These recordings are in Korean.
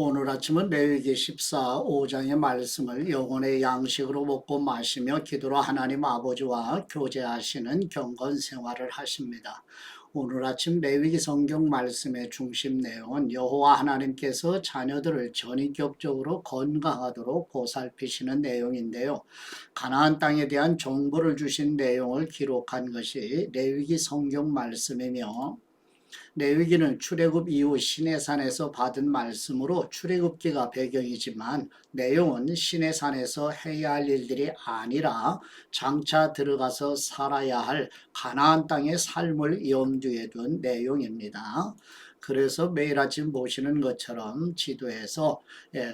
오늘 아침은 레위기 14, 5장의 말씀을 영혼의 양식으로 먹고 마시며 기도로 하나님 아버지와 교제하시는 경건 생활을 하십니다. 오늘 아침 레위기 성경 말씀의 중심 내용은 여호와 하나님께서 자녀들을 전인격적으로 건강하도록 보살피시는 내용인데요. 가나안 땅에 대한 정보를 주신 내용을 기록한 것이 레위기 성경 말씀이며, 레위기는 출애굽 이후 시내산에서 받은 말씀으로 출애굽기가 배경이지만 내용은 시내산에서 해야 할 일들이 아니라 장차 들어가서 살아야 할 가나안 땅의 삶을 염두에 둔 내용입니다. 그래서 매일 아침 보시는 것처럼 지도에서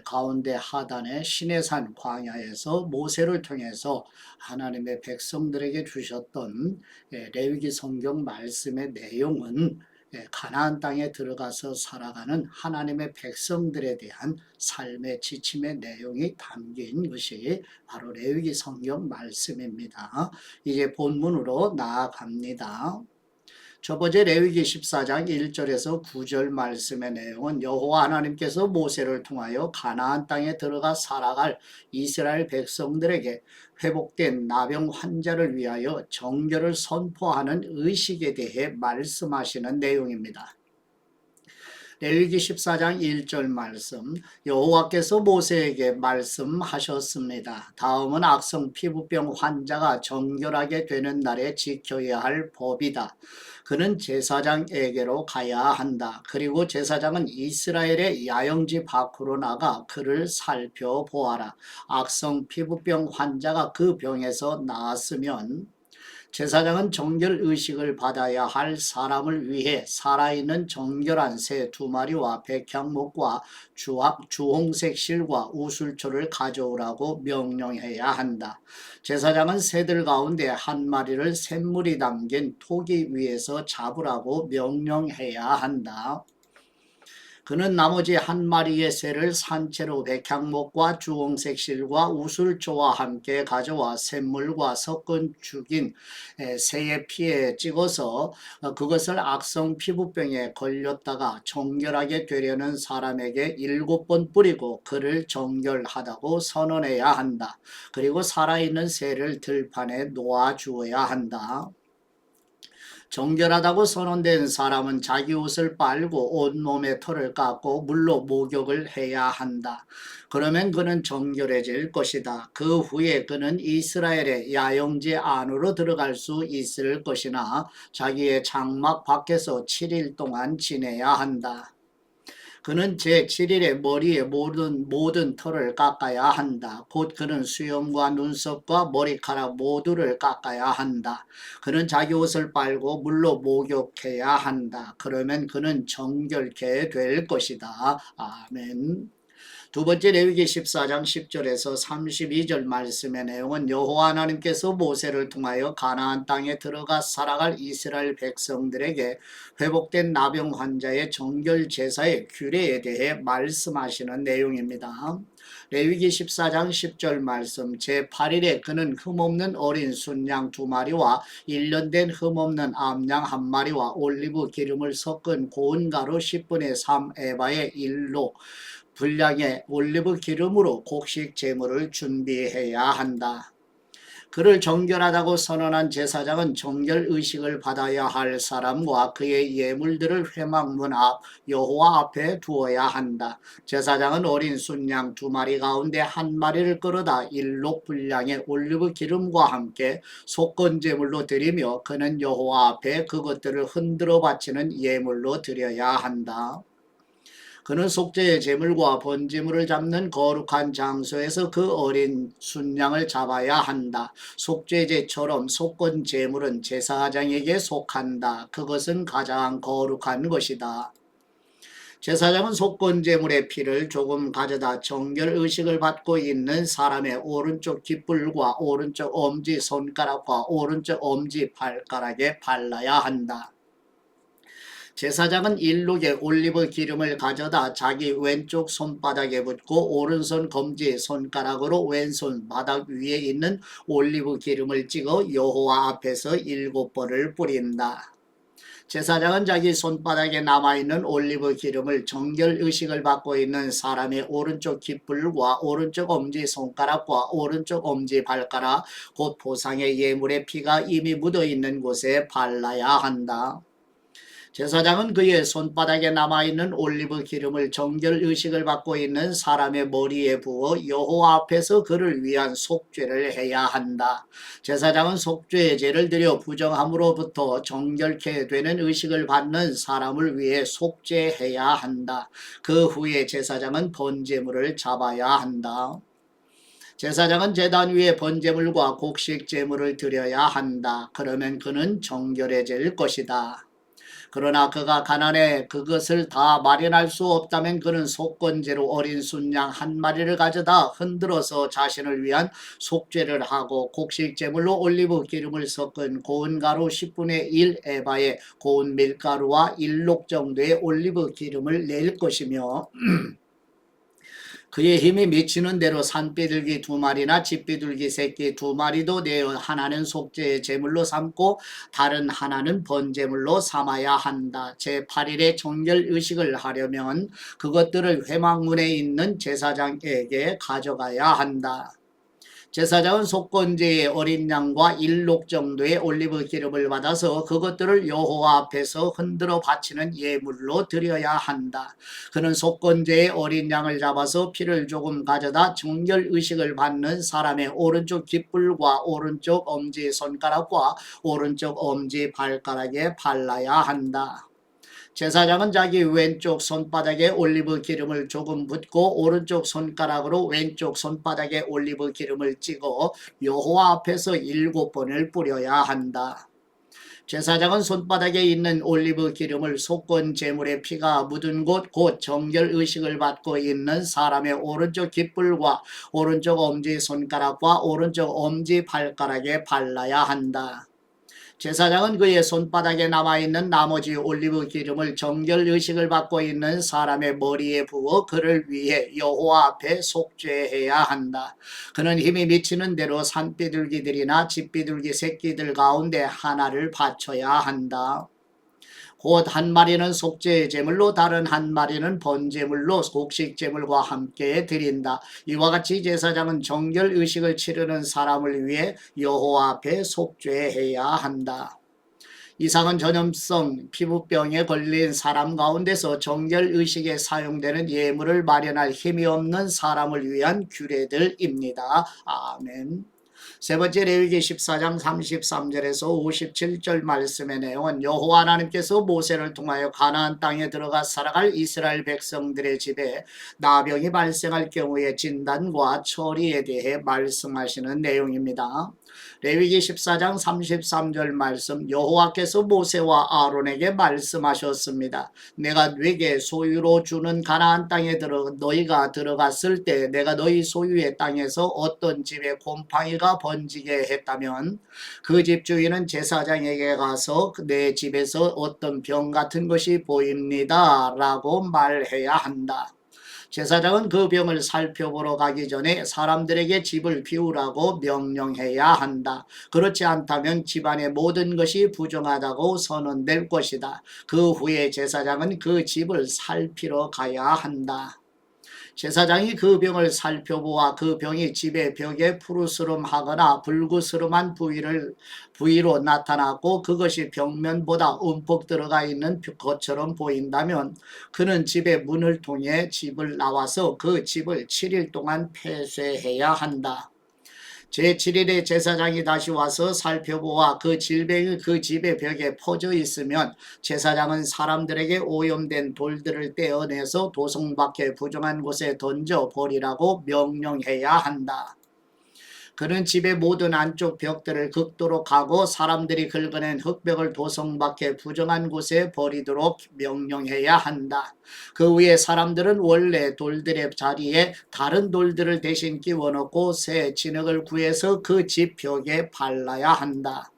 가운데 하단에 시내산 광야에서 모세를 통해서 하나님의 백성들에게 주셨던 레위기 성경 말씀의 내용은 가나안 땅에 들어가서 살아가는 하나님의 백성들에 대한 삶의 지침의 내용이 담긴 것이 바로 레위기 성경 말씀입니다. 이제 본문으로 나아갑니다. 첫 번째 레위기 14장 1절에서 9절 말씀의 내용은 여호와 하나님께서 모세를 통하여 가나안 땅에 들어가 살아갈 이스라엘 백성들에게 회복된 나병 환자를 위하여 정결을 선포하는 의식에 대해 말씀하시는 내용입니다. 레위기 14장 1절 말씀, 여호와께서 모세에게 말씀하셨습니다. 다음은 악성 피부병 환자가 정결하게 되는 날에 지켜야 할 법이다. 그는 제사장에게로 가야 한다. 그리고 제사장은 이스라엘의 야영지 밖으로 나가 그를 살펴보아라. 악성 피부병 환자가 그 병에서 나았으면 제사장은 정결 의식을 받아야 할 사람을 위해 살아있는 정결한 새 2마리와 백향목과 주홍색 실과 우술초를 가져오라고 명령해야 한다. 제사장은 새들 가운데 1마리를 샘물이 담긴 토기 위에서 잡으라고 명령해야 한다. 그는 나머지 1마리의 새를 산채로 백향목과 주홍색 실과 우술초와 함께 가져와 샘물과 섞은 죽인 새의 피에 찍어서 그것을 악성 피부병에 걸렸다가 정결하게 되려는 사람에게 7번 뿌리고 그를 정결하다고 선언해야 한다. 그리고 살아있는 새를 들판에 놓아 주어야 한다. 정결하다고 선언된 사람은 자기 옷을 빨고 온몸의 털을 깎고 물로 목욕을 해야 한다. 그러면 그는 정결해질 것이다. 그 후에 그는 이스라엘의 야영지 안으로 들어갈 수 있을 것이나 자기의 장막 밖에서 7일 동안 지내야 한다. 그는 제7일에 머리에 모든 털을 깎아야 한다. 곧 그는 수염과 눈썹과 머리카락 모두를 깎아야 한다. 그는 자기 옷을 빨고 물로 목욕해야 한다. 그러면 그는 정결케 될 것이다. 아멘. 두 번째 레위기 14장 10절에서 32절 말씀의 내용은 여호와 하나님께서 모세를 통하여 가나안 땅에 들어가 살아갈 이스라엘 백성들에게 회복된 나병 환자의 정결 제사의 규례에 대해 말씀하시는 내용입니다. 레위기 14장 10절 말씀, 제8일에 그는 흠없는 어린 순양 2마리와 1년 된 흠없는 암양 1마리와 올리브 기름을 섞은 고운 가루 10분의 3 에바의 1로 분량의 올리브 기름으로 곡식 제물을 준비해야 한다. 그를 정결하다고 선언한 제사장은 정결 의식을 받아야 할 사람과 그의 예물들을 회막문 앞 여호와 앞에 두어야 한다. 제사장은 어린 순양 2마리 가운데 1마리를 끌어다 1록 분량의 올리브 기름과 함께 속건 제물로 드리며 그는 여호와 앞에 그것들을 흔들어 바치는 예물로 드려야 한다. 그는 속죄의 제물과 번제물을 잡는 거룩한 장소에서 그 어린 순양을 잡아야 한다. 속죄제처럼 속건 제물은 제사장에게 속한다. 그것은 가장 거룩한 것이다. 제사장은 속건 제물의 피를 조금 가져다 정결 의식을 받고 있는 사람의 오른쪽 깃불과 오른쪽 엄지 손가락과 오른쪽 엄지 발가락에 발라야 한다. 제사장은 1록의 올리브 기름을 가져다 자기 왼쪽 손바닥에 붓고 오른손 검지 손가락으로 왼손 바닥 위에 있는 올리브 기름을 찍어 여호와 앞에서 7번을 뿌린다. 제사장은 자기 손바닥에 남아있는 올리브 기름을 정결 의식을 받고 있는 사람의 오른쪽 깃불과 오른쪽 엄지손가락과 오른쪽 엄지발가락 곧 보상의 예물의 피가 이미 묻어있는 곳에 발라야 한다. 제사장은 그의 손바닥에 남아있는 올리브 기름을 정결 의식을 받고 있는 사람의 머리에 부어 여호와 앞에서 그를 위한 속죄를 해야 한다. 제사장은 속죄의 제를 드려 부정함으로부터 정결케 되는 의식을 받는 사람을 위해 속죄해야 한다. 그 후에 제사장은 번제물을 잡아야 한다. 제사장은 제단 위에 번제물과 곡식 제물을 드려야 한다. 그러면 그는 정결해질 것이다. 그러나 그가 가난해 그것을 다 마련할 수 없다면 그는 속건제로 어린 순양 한 마리를 가져다 흔들어서 자신을 위한 속죄를 하고 곡식제물로 올리브 기름을 섞은 고운 가루 10분의 1 에바에 고운 밀가루와 1록 정도의 올리브 기름을 낼 것이며 그의 힘이 미치는 대로 산비둘기 2마리나 집비둘기 새끼 2마리도 내어 하나는 속죄의 제물로 삼고 다른 하나는 번제물로 삼아야 한다. 제8일에 정결 의식을 하려면 그것들을 회막문에 있는 제사장에게 가져가야 한다. 제사장은 속건제의 어린 양과 1록 정도의 올리브 기름을 받아서 그것들을 여호와 앞에서 흔들어 바치는 예물로 드려야 한다. 그는 속건제의 어린 양을 잡아서 피를 조금 가져다 정결 의식을 받는 사람의 오른쪽 깃불과 오른쪽 엄지 손가락과 오른쪽 엄지 발가락에 발라야 한다. 제사장은 자기 왼쪽 손바닥에 올리브 기름을 조금 붓고 오른쪽 손가락으로 왼쪽 손바닥에 올리브 기름을 찍어 여호와 앞에서 7번을 뿌려야 한다. 제사장은 손바닥에 있는 올리브 기름을 속건 제물의 피가 묻은 곳 곧 정결 의식을 받고 있는 사람의 오른쪽 깃불과 오른쪽 엄지 손가락과 오른쪽 엄지 발가락에 발라야 한다. 제사장은 그의 손바닥에 남아있는 나머지 올리브 기름을 정결 의식을 받고 있는 사람의 머리에 부어 그를 위해 여호와 앞에 속죄해야 한다. 그는 힘이 미치는 대로 산비둘기들이나 집비둘기 새끼들 가운데 하나를 바쳐야 한다. 곧 한 마리는 속죄의 제물로 다른 한 마리는 번제물로 곡식 제물과 함께 드린다. 이와 같이 제사장은 정결 의식을 치르는 사람을 위해 여호와 앞에 속죄해야 한다. 이상은 전염성 피부병에 걸린 사람 가운데서 정결 의식에 사용되는 예물을 마련할 힘이 없는 사람을 위한 규례들입니다. 아멘. 세 번째 레위기 14장 33절에서 57절 말씀의 내용은 여호와 하나님께서 모세를 통하여 가나안 땅에 들어가 살아갈 이스라엘 백성들의 집에 나병이 발생할 경우의 진단과 처리에 대해 말씀하시는 내용입니다. 레위기 14장 33절 말씀 여호와께서 모세와 아론에게 말씀하셨습니다. 내가 네게 소유로 주는 가나안 땅에 너희가 들어갔을 때 내가 너희 소유의 땅에서 어떤 집에 곰팡이가 번지게 했다면 그 집 주인은 제사장에게 가서 내 집에서 어떤 병 같은 것이 보입니다 라고 말해야 한다. 제사장은 그 병을 살펴보러 가기 전에 사람들에게 집을 비우라고 명령해야 한다. 그렇지 않다면 집안의 모든 것이 부정하다고 선언될 것이다. 그 후에 제사장은 그 집을 살피러 가야 한다. 제사장이 그 병을 살펴보아 그 병이 집의 벽에 푸르스름하거나 불구스름한 부위로 나타났고 그것이 벽면보다 움푹 들어가 있는 것처럼 보인다면 그는 집의 문을 통해 집을 나와서 그 집을 7일 동안 폐쇄해야 한다. 제7일에 제사장이 다시 와서 살펴보아 그 질병이 그 집의 벽에 퍼져 있으면 제사장은 사람들에게 오염된 돌들을 떼어내서 도성 밖에 부정한 곳에 던져 버리라고 명령해야 한다. 그는 집의 모든 안쪽 벽들을 극도로 가고 사람들이 긁어낸 흙벽을 도성 밖에 부정한 곳에 버리도록 명령해야 한다. 그 후에 사람들은 원래 돌들의 자리에 다른 돌들을 대신 끼워넣고 새 진흙을 구해서 그 집 벽에 발라야 한다.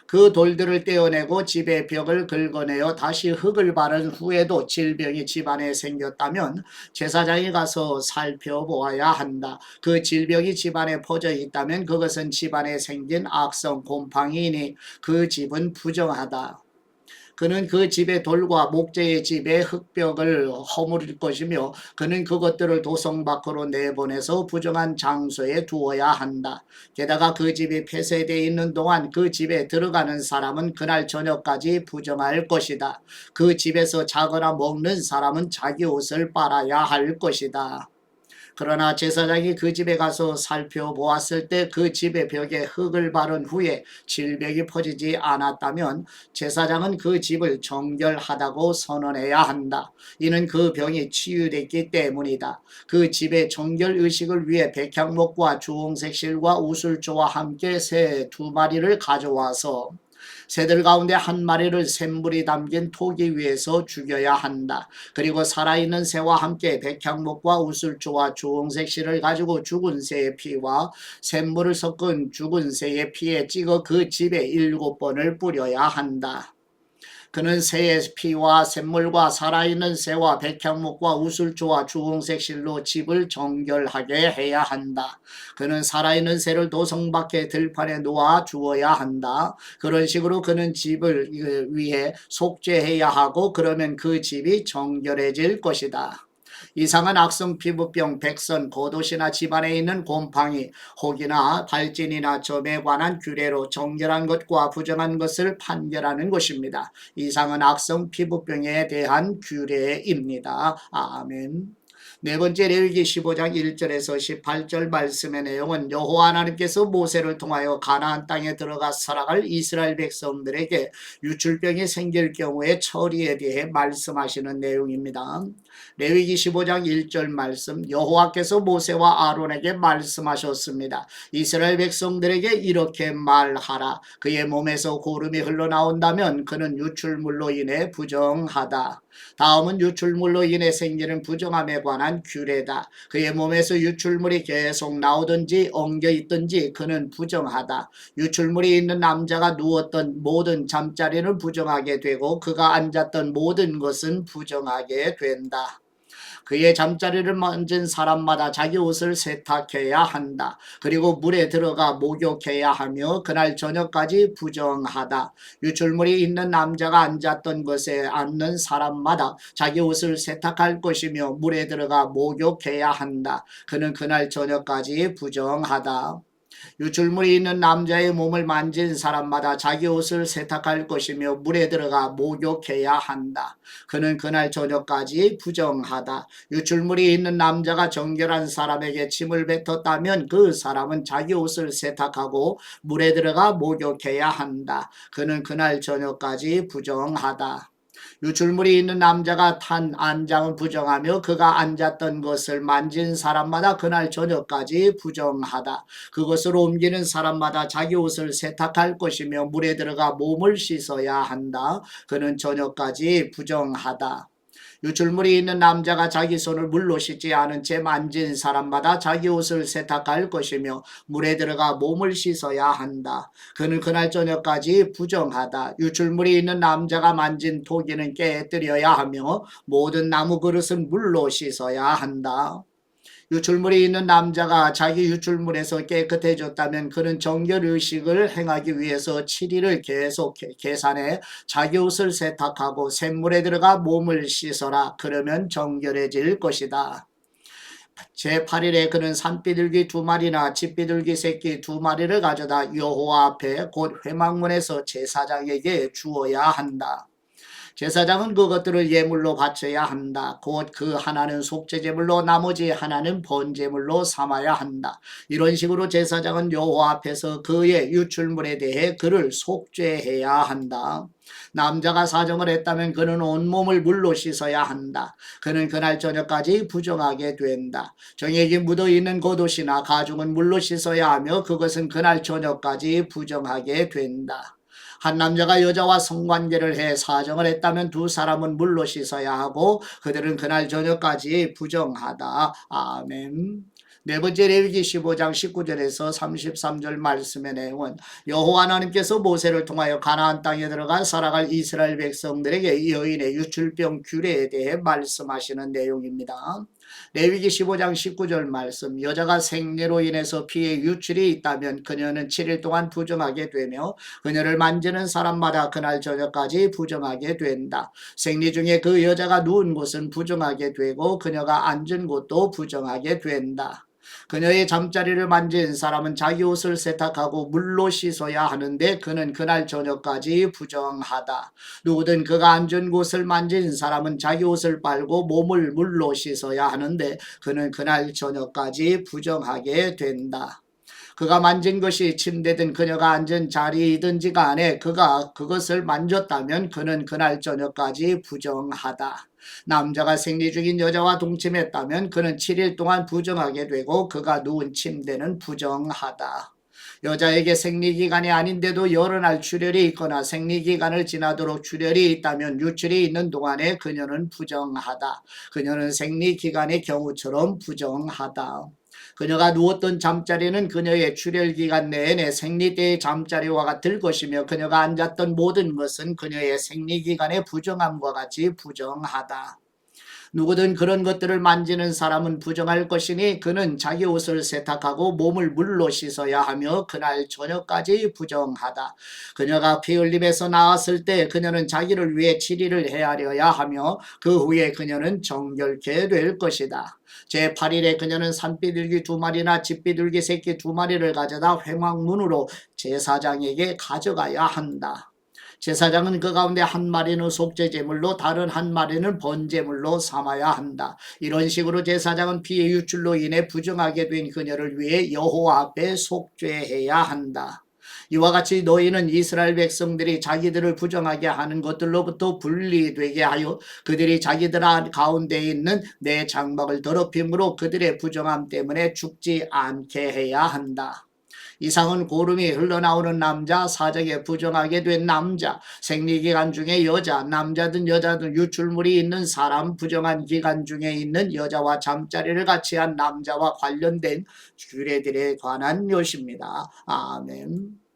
그 돌들을 떼어내고 집의 벽을 긁어내어 다시 흙을 바른 후에도 질병이 집안에 생겼다면 제사장이 가서 살펴보아야 한다. 그 질병이 집안에 퍼져 있다면 그것은 집안에 생긴 악성 곰팡이이니 그 집은 부정하다. 그는 그 집의 돌과 목재의 집의 흙벽을 허물을 것이며 그는 그것들을 도성 밖으로 내보내서 부정한 장소에 두어야 한다. 게다가 그 집이 폐쇄되어 있는 동안 그 집에 들어가는 사람은 그날 저녁까지 부정할 것이다. 그 집에서 자거나 먹는 사람은 자기 옷을 빨아야 할 것이다. 그러나 제사장이 그 집에 가서 살펴보았을 때 그 집의 벽에 흙을 바른 후에 질병이 퍼지지 않았다면 제사장은 그 집을 정결하다고 선언해야 한다. 이는 그 병이 치유됐기 때문이다. 그 집의 정결 의식을 위해 백향목과 주홍색 실과 우슬조와 함께 새 2마리를 가져와서 새들 가운데 1마리를 샘물이 담긴 토기 위에서 죽여야 한다. 그리고 살아있는 새와 함께 백향목과 우슬조와 주홍색 실을 가지고 죽은 새의 피와 샘물을 섞은 죽은 새의 피에 찍어 그 집에 7번을 뿌려야 한다. 그는 새의 피와 샘물과 살아있는 새와 백향목과 우슬조와 주홍색 실로 집을 정결하게 해야 한다. 그는 살아있는 새를 도성 밖에 들판에 놓아 주어야 한다. 그런 식으로 그는 집을 위해 속죄해야 하고 그러면 그 집이 정결해질 것이다. 이상은 악성 피부병, 백선, 고도시나 집안에 있는 곰팡이, 혹이나 발진이나 점에 관한 규례로 정결한 것과 부정한 것을 판결하는 것입니다. 이상은 악성 피부병에 대한 규례입니다. 아멘. 네 번째 레위기 15장 1절에서 18절 말씀의 내용은 여호와 하나님께서 모세를 통하여 가나안 땅에 들어가 살아갈 이스라엘 백성들에게 유출병이 생길 경우의 처리에 대해 말씀하시는 내용입니다. 레위기 15장 1절 말씀, 여호와께서 모세와 아론에게 말씀하셨습니다. 이스라엘 백성들에게 이렇게 말하라. 그의 몸에서 고름이 흘러나온다면 그는 유출물로 인해 부정하다. 다음은 유출물로 인해 생기는 부정함에 관한 규례다. 그의 몸에서 유출물이 계속 나오든지 엉겨 있든지 그는 부정하다. 유출물이 있는 남자가 누웠던 모든 잠자리는 부정하게 되고 그가 앉았던 모든 것은 부정하게 된다. 그의 잠자리를 만진 사람마다 자기 옷을 세탁해야 한다. 그리고 물에 들어가 목욕해야 하며 그날 저녁까지 부정하다. 유출물이 있는 남자가 앉았던 것에 앉는 사람마다 자기 옷을 세탁할 것이며 물에 들어가 목욕해야 한다. 그는 그날 저녁까지 부정하다. 유출물이 있는 남자의 몸을 만진 사람마다 자기 옷을 세탁할 것이며 물에 들어가 목욕해야 한다. 그는 그날 저녁까지 부정하다. 유출물이 있는 남자가 정결한 사람에게 침을 뱉었다면 그 사람은 자기 옷을 세탁하고 물에 들어가 목욕해야 한다. 그는 그날 저녁까지 부정하다. 유출물이 있는 남자가 탄 안장을 부정하며 그가 앉았던 것을 만진 사람마다 그날 저녁까지 부정하다. 그것을 옮기는 사람마다 자기 옷을 세탁할 것이며 물에 들어가 몸을 씻어야 한다. 그는 저녁까지 부정하다. 유출물이 있는 남자가 자기 손을 물로 씻지 않은 채 만진 사람마다 자기 옷을 세탁할 것이며 물에 들어가 몸을 씻어야 한다. 그는 그날 저녁까지 부정하다. 유출물이 있는 남자가 만진 토기는 깨뜨려야 하며 모든 나무 그릇은 물로 씻어야 한다. 유출물이 있는 남자가 자기 유출물에서 깨끗해졌다면 그는 정결의식을 행하기 위해서 7일을 계속 계산해 자기 옷을 세탁하고 샘물에 들어가 몸을 씻어라. 그러면 정결해질 것이다. 제8일에 그는 산비둘기 2마리나 집비둘기 새끼 2마리를 가져다 여호와 앞에 곧 회막문에서 제사장에게 주어야 한다. 제사장은 그것들을 예물로 바쳐야 한다. 곧 그 하나는 속죄제물로 나머지 하나는 번제물로 삼아야 한다. 이런 식으로 제사장은 여호와 앞에서 그의 유출물에 대해 그를 속죄해야 한다. 남자가 사정을 했다면 그는 온몸을 물로 씻어야 한다. 그는 그날 저녁까지 부정하게 된다. 정액이 묻어있는 겉옷이나 가죽은 물로 씻어야 하며 그것은 그날 저녁까지 부정하게 된다. 한 남자가 여자와 성관계를 해 사정을 했다면 2사람은 물로 씻어야 하고 그들은 그날 저녁까지 부정하다. 아멘. 네 번째 레위기 15장 19절에서 33절 말씀의 내용은 여호와 하나님께서 모세를 통하여 가나안 땅에 들어가 살아갈 이스라엘 백성들에게 여인의 유출병 규례에 대해 말씀하시는 내용입니다. 레위기 15장 19절 말씀, 여자가 생리로 인해서 피의 유출이 있다면 그녀는 7일 동안 부정하게 되며 그녀를 만지는 사람마다 그날 저녁까지 부정하게 된다. 생리 중에 그 여자가 누운 곳은 부정하게 되고 그녀가 앉은 곳도 부정하게 된다. 그녀의 잠자리를 만진 사람은 자기 옷을 세탁하고 물로 씻어야 하는데 그는 그날 저녁까지 부정하다. 누구든 그가 앉은 곳을 만진 사람은 자기 옷을 빨고 몸을 물로 씻어야 하는데 그는 그날 저녁까지 부정하게 된다. 그가 만진 것이 침대든 그녀가 앉은 자리이든지 간에 그가 그것을 만졌다면 그는 그날 저녁까지 부정하다. 남자가 생리 중인 여자와 동침했다면 그는 7일 동안 부정하게 되고 그가 누운 침대는 부정하다. 여자에게 생리기간이 아닌데도 여러 날 출혈이 있거나 생리기간을 지나도록 출혈이 있다면 유출이 있는 동안에 그녀는 부정하다. 그녀는 생리기간의 경우처럼 부정하다. 그녀가 누웠던 잠자리는 그녀의 출혈기간 내내 생리 때의 잠자리와 같을 것이며 그녀가 앉았던 모든 것은 그녀의 생리기간의 부정함과 같이 부정하다. 누구든 그런 것들을 만지는 사람은 부정할 것이니 그는 자기 옷을 세탁하고 몸을 물로 씻어야 하며 그날 저녁까지 부정하다. 그녀가 피 흘림에서 나왔을 때 그녀는 자기를 위해 7일을 헤아려야 하며 그 후에 그녀는 정결케 될 것이다. 제8일에 그녀는 산비둘기 2마리나 집비둘기 새끼 2마리를 가져다 회막문으로 제사장에게 가져가야 한다. 제사장은 그 가운데 한 마리는 속죄제물로 다른 한 마리는 번제물로 삼아야 한다. 이런 식으로 제사장은 피의 유출로 인해 부정하게 된 그녀를 위해 여호와 앞에 속죄해야 한다. 이와 같이 너희는 이스라엘 백성들이 자기들을 부정하게 하는 것들로부터 분리되게 하여 그들이 자기들 가운데 있는 내 장막을 더럽힘으로 그들의 부정함 때문에 죽지 않게 해야 한다. 이상은 고름이 흘러나오는 남자, 사적에 부정하게 된 남자, 생리기간 중에 여자, 남자든 여자든 유출물이 있는 사람, 부정한 기간 중에 있는 여자와 잠자리를 같이 한 남자와 관련된 규례들에 관한 것입니다. 아멘.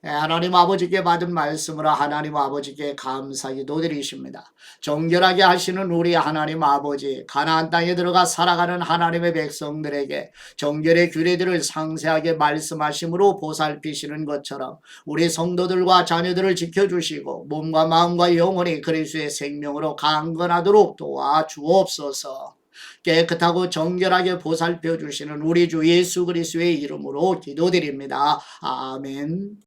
하나님 아버지께 받은 말씀으로 하나님 아버지께 감사기도 드리십니다. 정결하게 하시는 우리 하나님 아버지, 가나안 땅에 들어가 살아가는 하나님의 백성들에게 정결의 규례들을 상세하게 말씀하심으로 보살피시는 것처럼 우리 성도들과 자녀들을 지켜주시고 몸과 마음과 영혼이 그리스도의 생명으로 강건하도록 도와주옵소서. 깨끗하고 정결하게 보살펴 주시는 우리 주 예수 그리스도의 이름으로 기도드립니다. 아멘.